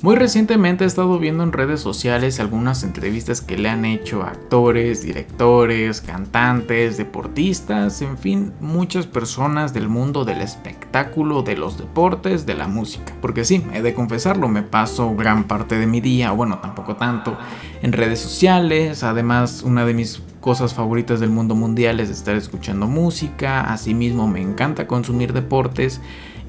Muy recientemente he estado viendo en redes sociales algunas entrevistas que le han hecho a actores, directores, cantantes, deportistas, en fin, muchas personas del mundo del espectáculo, de los deportes, de la música. Porque sí, he de confesarlo, me paso gran parte de mi día, bueno, tampoco tanto, en redes sociales. Además, una de mis cosas favoritas del mundo mundial es estar escuchando música. Asimismo, me encanta consumir deportes.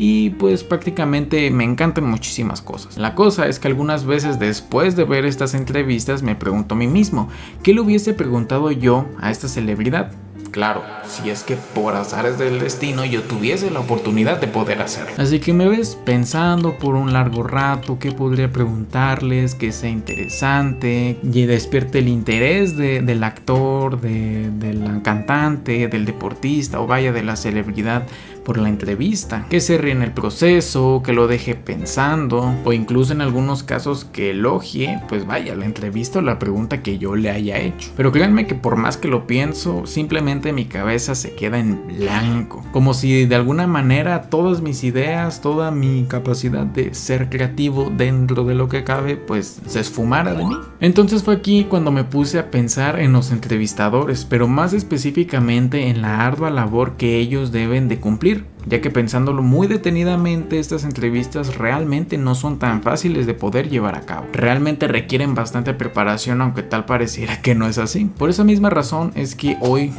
Y pues prácticamente me encantan muchísimas cosas. La cosa es que algunas veces después de ver estas entrevistas me pregunto a mí mismo, ¿qué le hubiese preguntado yo a esta celebridad? Claro, si es que por azares del destino yo tuviese la oportunidad de poder hacerlo. Así que me ves pensando por un largo rato qué podría preguntarles, que sea interesante y despierte el interés del actor, de la cantante, del deportista o vaya de la celebridad por la entrevista, que se ríe en el proceso, que lo deje pensando o incluso en algunos casos que elogie, pues vaya, la entrevista o la pregunta que yo le haya hecho. Pero créanme que por más que lo pienso, simplemente mi cabeza se queda en blanco, como si de alguna manera todas mis ideas, toda mi capacidad de ser creativo dentro de lo que cabe, pues se esfumara de mí. Entonces fue aquí cuando me puse a pensar en los entrevistadores, pero más específicamente en la ardua labor que ellos deben de cumplir, ya que pensándolo muy detenidamente, estas entrevistas realmente no son tan fáciles de poder llevar a cabo. Realmente requieren bastante preparación, aunque tal pareciera que no es así. Por esa misma razón es que hoy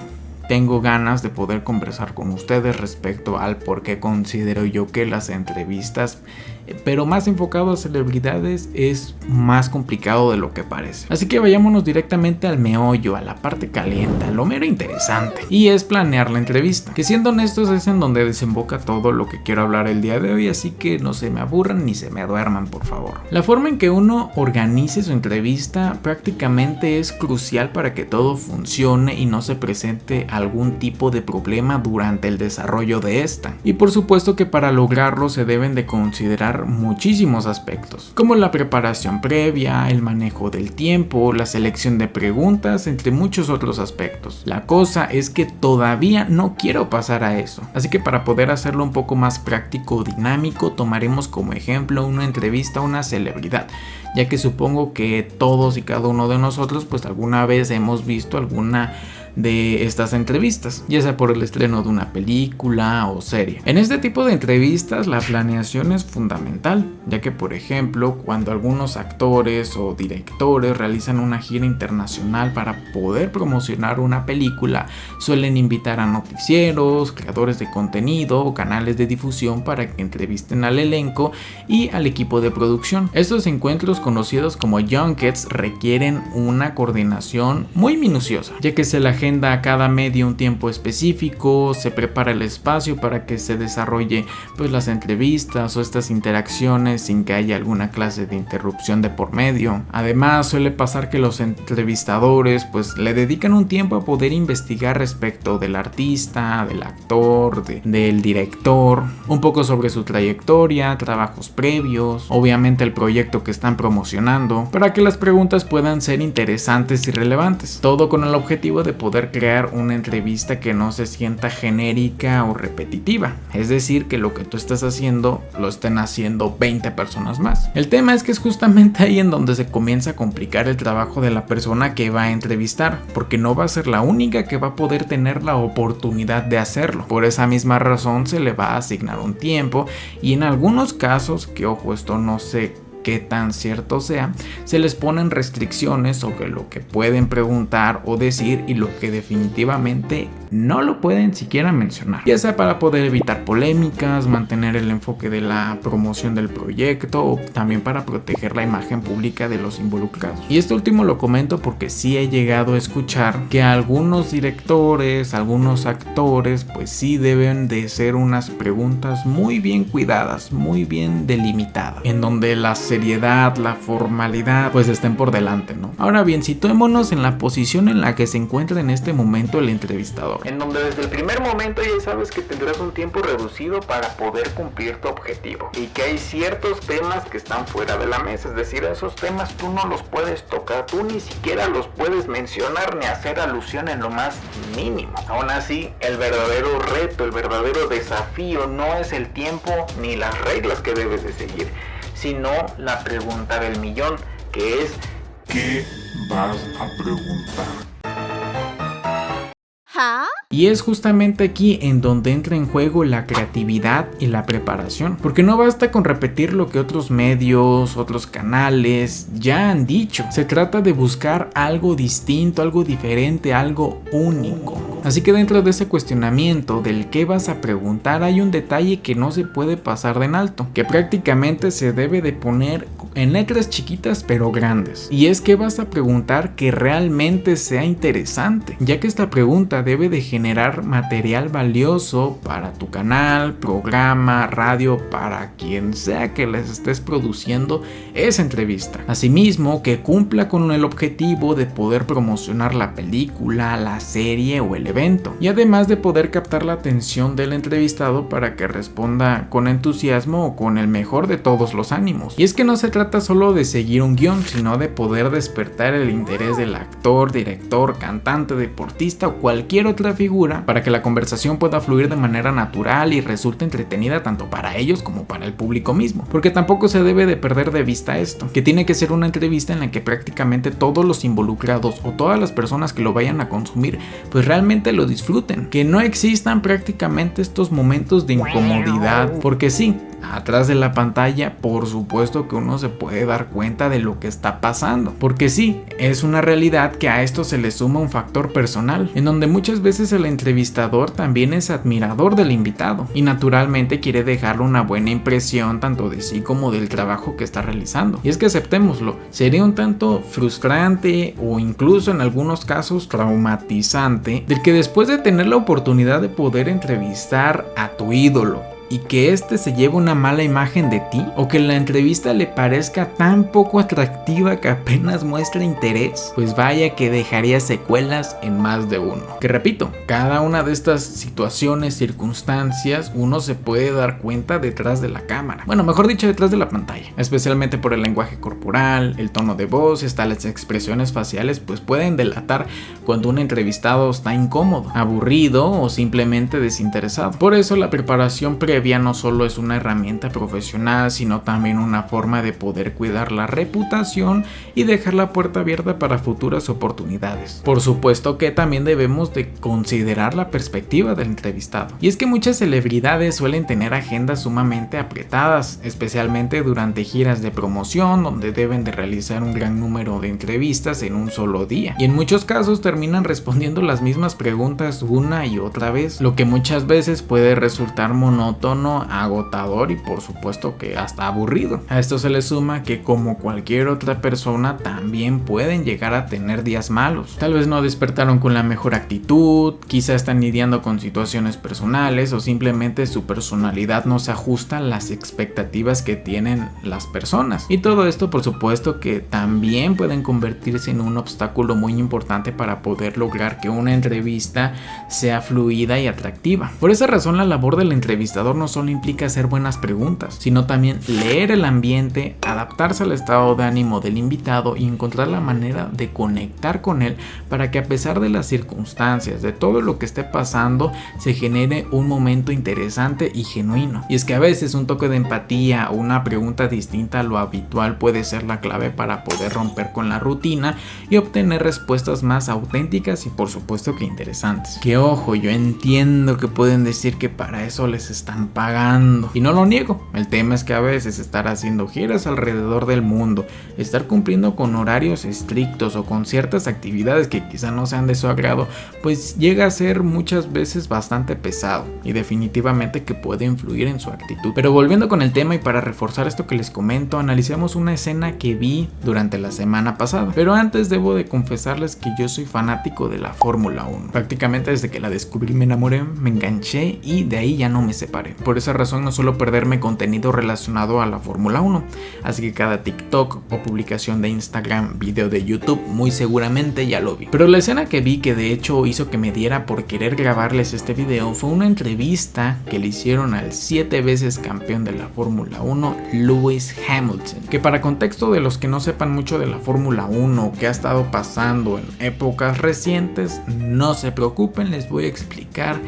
tengo ganas de poder conversar con ustedes respecto al por qué considero yo que las entrevistas, pero más enfocado a celebridades, es más complicado de lo que parece. Así que vayámonos directamente al meollo, a la parte caliente, a lo mero interesante, y es planear la entrevista, que siendo honestos es en donde desemboca todo lo que quiero hablar el día de hoy, así que no se me aburran ni se me duerman, por favor. La forma en que uno organice su entrevista prácticamente es crucial para que todo funcione y no se presente algún tipo de problema durante el desarrollo de esta. Y por supuesto que para lograrlo se deben de considerar muchísimos aspectos, como la preparación previa, el manejo del tiempo, la selección de preguntas, entre muchos otros aspectos. La cosa es que todavía no quiero pasar a eso, así que para poder hacerlo un poco más práctico o dinámico, tomaremos como ejemplo una entrevista a una celebridad, ya que supongo que todos y cada uno de nosotros pues alguna vez hemos visto alguna de estas entrevistas, ya sea por el estreno de una película o serie. En este tipo de entrevistas la planeación es fundamental, ya que por ejemplo cuando algunos actores o directores realizan una gira internacional para poder promocionar una película, suelen invitar a noticieros, creadores de contenido o canales de difusión para que entrevisten al elenco y al equipo de producción. Estos encuentros, conocidos como junkets, requieren una coordinación muy minuciosa, ya que se la agenda a cada medio un tiempo específico, se prepara el espacio para que se desarrolle pues las entrevistas o estas interacciones sin que haya alguna clase de interrupción de por medio. Además suele pasar que los entrevistadores pues le dedican un tiempo a poder investigar respecto del artista, del actor, del director, un poco sobre su trayectoria, trabajos previos, obviamente el proyecto que están promocionando, para que las preguntas puedan ser interesantes y relevantes, todo con el objetivo de poder crear una entrevista que no se sienta genérica o repetitiva, es decir, que lo que tú estás haciendo lo estén haciendo 20 personas más. El tema es que es justamente ahí en donde se comienza a complicar el trabajo de la persona que va a entrevistar, porque no va a ser la única que va a poder tener la oportunidad de hacerlo. Por esa misma razón se le va a asignar un tiempo y en algunos casos, que ojo, esto no sé qué tan cierto sea, se les ponen restricciones sobre lo que pueden preguntar o decir y lo que definitivamente no lo pueden siquiera mencionar, ya sea para poder evitar polémicas, mantener el enfoque de la promoción del proyecto o también para proteger la imagen pública de los involucrados. Y esto último lo comento porque sí he llegado a escuchar que algunos directores, algunos actores pues sí deben de ser unas preguntas muy bien cuidadas, muy bien delimitadas, en donde la seriedad, la formalidad pues estén por delante, ¿no? Ahora bien, situémonos en la posición en la que se encuentra en este momento el entrevistador, en donde desde el primer momento ya sabes que tendrás un tiempo reducido para poder cumplir tu objetivo y que hay ciertos temas que están fuera de la mesa, es decir, esos temas tú no los puedes tocar, tú ni siquiera los puedes mencionar ni hacer alusión en lo más mínimo. Aún así, el verdadero reto, el verdadero desafío no es el tiempo ni las reglas que debes de seguir, sino la pregunta del millón, que es ¿qué vas a preguntar? Y es justamente aquí en donde entra en juego la creatividad y la preparación, porque no basta con repetir lo que otros medios, otros canales ya han dicho. Se trata de buscar algo distinto, algo diferente, algo único. Así que dentro de ese cuestionamiento del qué vas a preguntar hay un detalle que no se puede pasar de en alto, que prácticamente se debe de poner en letras chiquitas pero grandes. Y es que vas a preguntar que realmente sea interesante, ya que esta pregunta debe de generar material valioso para tu canal, programa, radio, para quien sea que les estés produciendo esa entrevista. Asimismo, que cumpla con el objetivo de poder promocionar la película, la serie o el evento, y además de poder captar la atención del entrevistado para que responda con entusiasmo o con el mejor de todos los ánimos. Y es que no se trata solo de seguir un guión, sino de poder despertar el interés del actor, director, cantante, deportista o cualquier otra figura para que la conversación pueda fluir de manera natural y resulte entretenida tanto para ellos como para el público mismo. Porque tampoco se debe de perder de vista esto, que tiene que ser una entrevista en la que prácticamente todos los involucrados o todas las personas que lo vayan a consumir pues realmente lo disfruten, que no existan prácticamente estos momentos de incomodidad, porque sí, atrás de la pantalla por supuesto que uno se puede dar cuenta de lo que está pasando, porque sí, es una realidad que a esto se le suma un factor personal, en donde muchas veces el entrevistador también es admirador del invitado y naturalmente quiere dejarle una buena impresión tanto de sí como del trabajo que está realizando. Y es que aceptémoslo, sería un tanto frustrante o incluso en algunos casos traumatizante del que después de tener la oportunidad de poder entrevistar a tu ídolo y que este se lleve una mala imagen de ti, o que la entrevista le parezca tan poco atractiva que apenas muestra interés, pues vaya que dejaría secuelas en más de uno. Que repito, cada una de estas situaciones, circunstancias, uno se puede dar cuenta detrás de la cámara, bueno, mejor dicho, detrás de la pantalla, especialmente por el lenguaje corporal, el tono de voz, hasta las expresiones faciales, pues pueden delatar cuando un entrevistado está incómodo, aburrido o simplemente desinteresado. Por eso la preparación previa no solo es una herramienta profesional, sino también una forma de poder cuidar la reputación y dejar la puerta abierta para futuras oportunidades. Por supuesto que también debemos de considerar la perspectiva del entrevistado. Y es que muchas celebridades suelen tener agendas sumamente apretadas, especialmente durante giras de promoción, donde deben de realizar un gran número de entrevistas en un solo día. Y en muchos casos terminan respondiendo las mismas preguntas una y otra vez, lo que muchas veces puede resultar monótono, agotador y por supuesto que hasta aburrido. A esto se le suma que como cualquier otra persona también pueden llegar a tener días malos. Tal vez no despertaron con la mejor actitud, quizá están lidiando con situaciones personales o simplemente su personalidad no se ajusta a las expectativas que tienen las personas. Y todo esto por supuesto que también pueden convertirse en un obstáculo muy importante para poder lograr que una entrevista sea fluida y atractiva. Por esa razón la labor del entrevistador no solo implica hacer buenas preguntas, sino también leer el ambiente, adaptarse al estado de ánimo del invitado y encontrar la manera de conectar con él para que a pesar de las circunstancias, de todo lo que esté pasando, se genere un momento interesante y genuino. Y es que a veces un toque de empatía o una pregunta distinta a lo habitual puede ser la clave para poder romper con la rutina y obtener respuestas más auténticas y por supuesto que interesantes. Que ojo, yo entiendo que pueden decir que para eso les están pagando y no lo niego, el tema es que a veces estar haciendo giras alrededor del mundo, estar cumpliendo con horarios estrictos o con ciertas actividades que quizá no sean de su agrado, pues llega a ser muchas veces bastante pesado y definitivamente que puede influir en su actitud. Pero volviendo con el tema y para reforzar esto que les comento, analicemos una escena que vi durante la semana pasada. Pero antes debo de confesarles que yo soy fanático de la Fórmula 1. Prácticamente desde que la descubrí me enamoré, me enganché y de ahí ya no me separé. Por esa razón no suelo perderme contenido relacionado a la Fórmula 1, así que cada TikTok o publicación de Instagram, video de YouTube, muy seguramente ya lo vi. Pero la escena que vi que de hecho hizo que me diera por querer grabarles este video fue una entrevista que le hicieron al 7 veces campeón de la Fórmula 1, Lewis Hamilton, que para contexto de los que no sepan mucho de la Fórmula 1 o qué ha estado pasando en épocas recientes, no se preocupen, les voy a explicar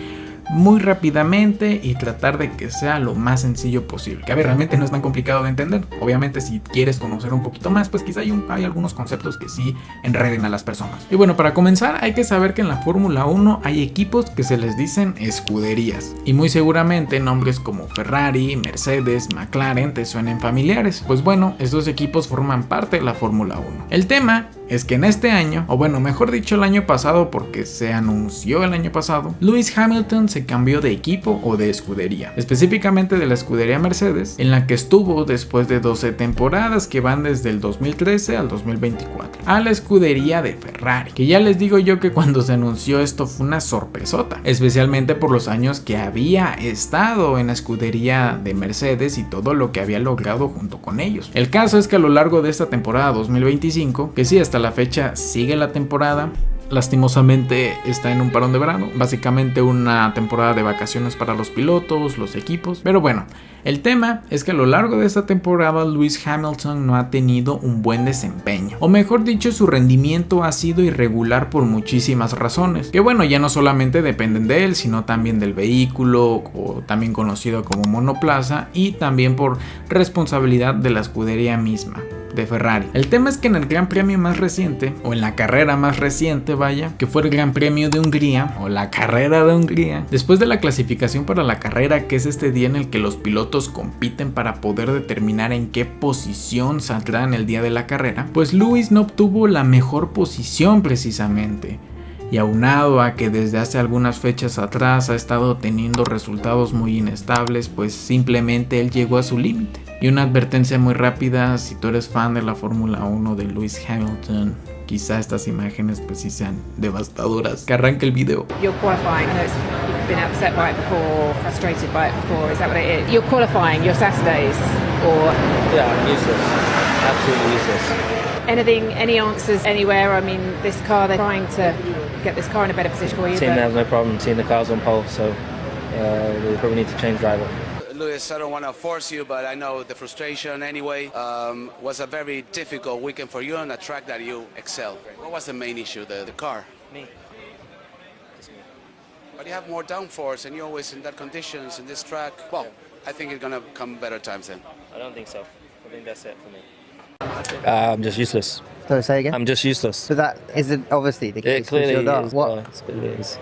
muy rápidamente y tratar de que sea lo más sencillo posible. Que a ver, realmente no es tan complicado de entender. Obviamente si quieres conocer un poquito más, pues quizá hay algunos conceptos que sí enreden a las personas. Y bueno, para comenzar hay que saber que en la Fórmula 1 hay equipos que se les dicen escuderías. Y muy seguramente nombres como Ferrari, Mercedes, McLaren te suenen familiares. Pues bueno, estos equipos forman parte de la Fórmula 1. El tema es que en este año, o bueno, mejor dicho el año pasado porque se anunció el año pasado, Lewis Hamilton se cambió de equipo o de escudería, específicamente de la escudería Mercedes, en la que estuvo después de 12 temporadas que van desde el 2013 al 2024, a la escudería de Ferrari, que ya les digo yo que cuando se anunció esto fue una sorpresota, especialmente por los años que había estado en la escudería de Mercedes y todo lo que había logrado junto con ellos. El caso es que a lo largo de esta temporada 2025, que sí, hasta la fecha sigue la temporada, lastimosamente está en un parón de verano, básicamente una temporada de vacaciones para los pilotos, los equipos, pero bueno, el tema es que a lo largo de esta temporada Lewis Hamilton no ha tenido un buen desempeño, o mejor dicho, su rendimiento ha sido irregular por muchísimas razones, que bueno, ya no solamente dependen de él, sino también del vehículo, o también conocido como monoplaza, y también por responsabilidad de la escudería misma de Ferrari. El tema es que en el Gran Premio más reciente, o en la carrera más reciente, vaya, que fue el Gran Premio de Hungría, o la carrera de Hungría, después de la clasificación para la carrera, que es este día en el que los pilotos compiten para poder determinar en qué posición saldrán el día de la carrera, pues Lewis no obtuvo la mejor posición precisamente. Y aunado a que desde hace algunas fechas atrás ha estado teniendo resultados muy inestables, pues simplemente él llegó a su límite. Y una advertencia muy rápida, si tú eres fan de la Fórmula 1 de Lewis Hamilton, quizá estas imágenes pues sí sean devastadoras. Que arranque el video. You're qualifying, I know you've been upset by it before, frustrated by it before, is that what it is? You're qualifying your Saturdays, or? Yeah, useless, absolutely useless. Anything, any answers anywhere? I mean, this car, they're trying to get this car in a better position for you. Team has no problem seeing the cars on pole, so they probably need to change driver. Lewis, I don't want to force you, but I know the frustration anyway. Was a very difficult weekend for you on a track that you excel. What was the main issue, the car? Me. Just me. But you have more downforce and you're always in that conditions in this track. Well, I think it's going to come better times then. I don't think so. I think that's it for me. I'm just useless. So say again? I'm just useless. So that isn't obviously the case. It clearly you're not. is. What? Well, it's what it is.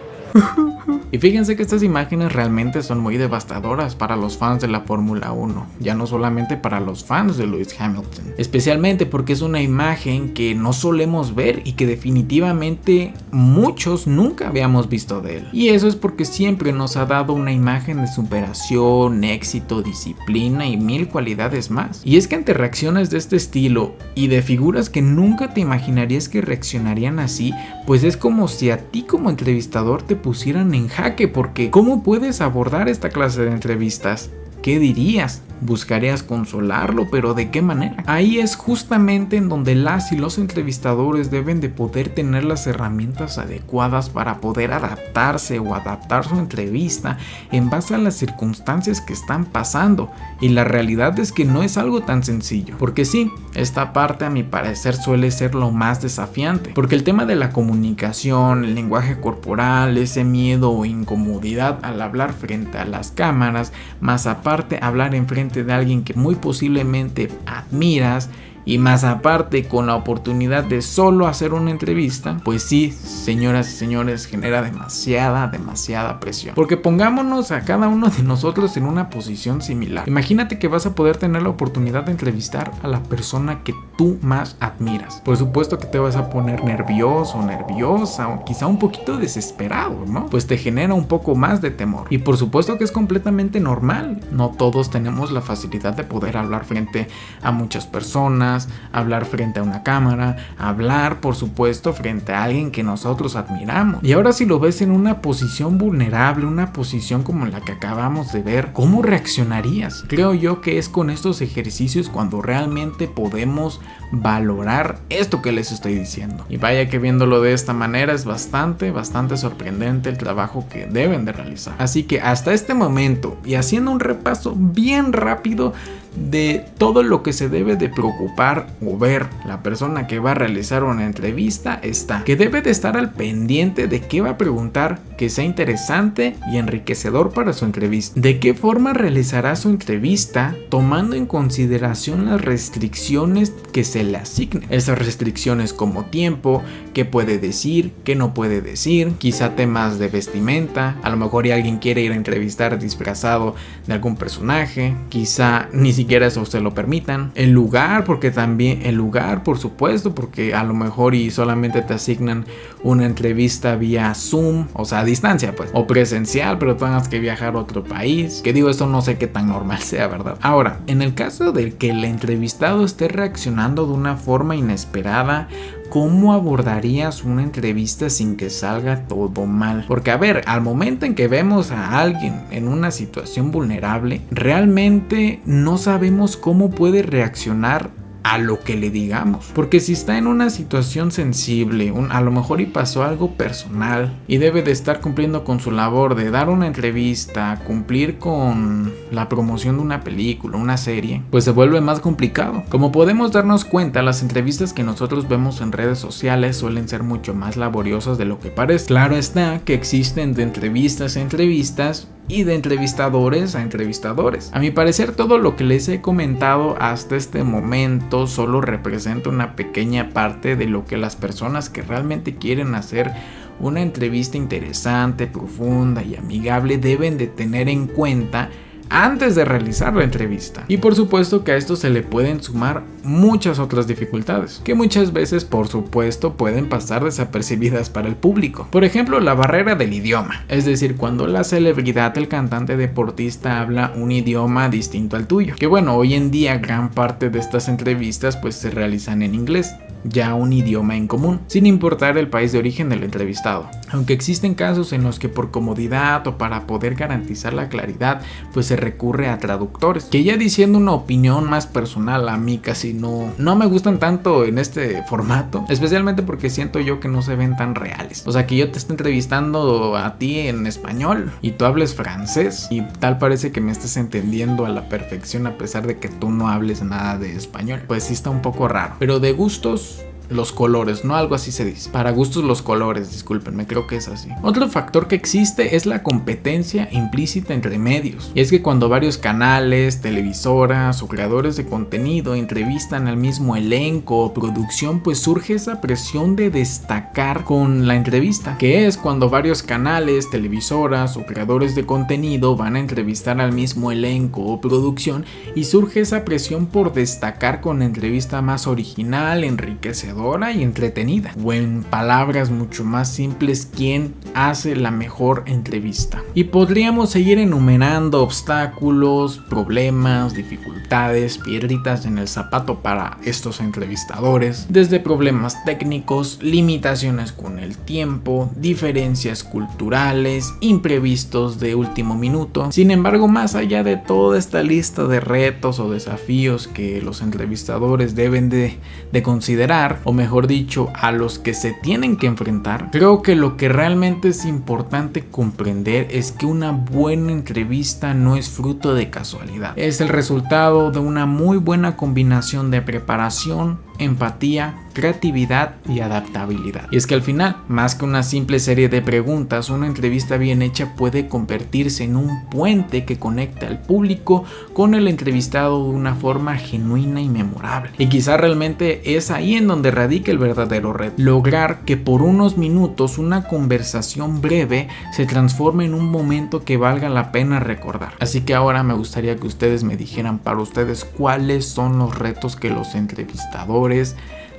Y fíjense que estas imágenes realmente son muy devastadoras para los fans de la Fórmula 1, ya no solamente para los fans de Lewis Hamilton, especialmente porque es una imagen que no solemos ver y que definitivamente muchos nunca habíamos visto de él. Y eso es porque siempre nos ha dado una imagen de superación, éxito, disciplina y mil cualidades más. Y es que ante reacciones de este estilo y de figuras que nunca te imaginarías que reaccionarían así, pues es como si a ti como entrevistador te pusieran en jaque, porque ¿cómo puedes abordar esta clase de entrevistas? ¿Qué dirías? ¿Buscarías consolarlo? ¿Pero de qué manera? Ahí es justamente en donde las y los entrevistadores deben de poder tener las herramientas adecuadas para poder adaptarse o adaptar su entrevista en base a las circunstancias que están pasando. Y la realidad es que no es algo tan sencillo, porque sí, esta parte a mi parecer suele ser lo más desafiante, porque el tema de la comunicación, el lenguaje corporal, ese miedo o incomodidad al hablar frente a las cámaras, más aparte hablar en frente de alguien que muy posiblemente admiras, y más aparte con la oportunidad de solo hacer una entrevista, pues sí, señoras y señores, genera demasiada presión. Porque pongámonos a cada uno de nosotros en una posición similar. Imagínate que vas a poder tener la oportunidad de entrevistar a la persona que tú más admiras. Por supuesto que te vas a poner nervioso, nerviosa, o quizá un poquito desesperado, ¿no? Pues te genera un poco más de temor. Y por supuesto que es completamente normal. No todos tenemos la facilidad de poder hablar frente a muchas personas, hablar frente a una cámara, hablar por supuesto frente a alguien que nosotros admiramos. Y ahora si lo ves en una posición vulnerable, una posición como la que acabamos de ver, ¿cómo reaccionarías? Creo yo que es con estos ejercicios cuando realmente podemos valorar esto que les estoy diciendo. Y vaya que viéndolo de esta manera es bastante sorprendente el trabajo que deben de realizar. Así que hasta este momento, y haciendo un repaso bien rápido de todo lo que se debe de preocupar o ver la persona que va a realizar una entrevista está que debe de estar al pendiente de qué va a preguntar que sea interesante y enriquecedor para su entrevista. De qué forma realizará su entrevista tomando en consideración las restricciones que se le asignen. Esas restricciones como tiempo, qué puede decir, qué no puede decir, quizá temas de vestimenta, a lo mejor alguien quiere ir a entrevistar disfrazado de algún personaje, quizá ni siquiera eso se lo permitan. El lugar, porque también el lugar, por supuesto, porque a lo mejor y solamente te asignan una entrevista vía Zoom, o sea, a distancia pues, o presencial, pero tengas que viajar a otro país, que digo, esto no sé qué tan normal sea, ¿verdad? Ahora, en el caso de que el entrevistado esté reaccionando de una forma inesperada, ¿cómo abordarías una entrevista sin que salga todo mal? Porque a ver, al momento en que vemos a alguien en una situación vulnerable, realmente no sabemos cómo puede reaccionar a lo que le digamos, porque si está en una situación sensible, a lo mejor y pasó algo personal y debe de estar cumpliendo con su labor de dar una entrevista, cumplir con la promoción de una película, una serie, pues se vuelve más complicado. Como podemos darnos cuenta, las entrevistas que nosotros vemos en redes sociales suelen ser mucho más laboriosas de lo que parece. Claro está que existen de entrevistas a entrevistas y de entrevistadores a entrevistadores. A mi parecer, todo lo que les he comentado hasta este momento solo representa una pequeña parte de lo que las personas que realmente quieren hacer una entrevista interesante, profunda y amigable deben de tener en cuenta antes de realizar la entrevista. Y por supuesto que a esto se le pueden sumar muchas otras dificultades, que muchas veces por supuesto pueden pasar desapercibidas para el público. Por ejemplo, la barrera del idioma, es decir, cuando la celebridad, el cantante, deportista habla un idioma distinto al tuyo, que bueno, hoy en día gran parte de estas entrevistas pues se realizan en inglés, ya un idioma en común, sin importar el país de origen del entrevistado. Aunque existen casos en los que por comodidad o para poder garantizar la claridad, pues se recurre a traductores, que ya diciendo una opinión más personal, a mí casi no me gustan tanto en este formato, especialmente porque siento yo que no se ven tan reales. O sea, que yo te esté entrevistando a ti en español y tú hables francés y tal parece que me estés entendiendo a la perfección a pesar de que tú no hables nada de español. Pues sí está un poco raro, pero de gustos los colores, no, algo así se dice. Para gustos los colores, discúlpenme, creo que es así. Otro factor que existe es la competencia implícita entre medios. Y es que cuando varios canales, televisoras o creadores de contenido entrevistan al mismo elenco o producción, pues surge esa presión de destacar con la entrevista, que es cuando varios canales, televisoras o creadores de contenido van a entrevistar al mismo elenco o producción y surge esa presión por destacar con la entrevista más original, enriquecedora y entretenida, o en palabras mucho más simples, quién hace la mejor entrevista. Y podríamos seguir enumerando obstáculos, problemas, dificultades, piedritas en el zapato para estos entrevistadores, desde problemas técnicos, limitaciones con el tiempo, diferencias culturales, imprevistos de último minuto. Sin embargo, más allá de toda esta lista de retos o desafíos que los entrevistadores deben de considerar, o mejor dicho, a los que se tienen que enfrentar, creo que lo que realmente es importante comprender es que una buena entrevista no es fruto de casualidad, es el resultado de una muy buena combinación de preparación, empatía, creatividad y adaptabilidad. Y es que al final, más que una simple serie de preguntas, una entrevista bien hecha puede convertirse en un puente que conecta al público con el entrevistado de una forma genuina y memorable. Y quizá realmente es ahí en donde radica el verdadero reto: lograr que por unos minutos una conversación breve se transforme en un momento que valga la pena recordar. Así que ahora me gustaría que ustedes me dijeran para ustedes cuáles son los retos que los entrevistadores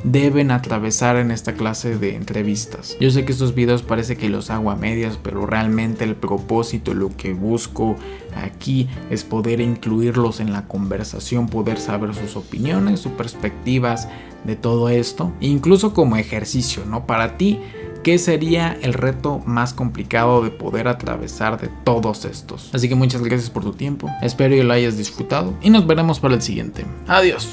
deben atravesar en esta clase de entrevistas. Yo sé que estos videos parece que los hago a medias, pero realmente el propósito, lo que busco aquí es poder incluirlos en la conversación, poder saber sus opiniones, sus perspectivas de todo esto, incluso como ejercicio, ¿no? Para ti, ¿qué sería el reto más complicado de poder atravesar de todos estos? Así que muchas gracias por tu tiempo, espero que lo hayas disfrutado y nos veremos para el siguiente. Adiós.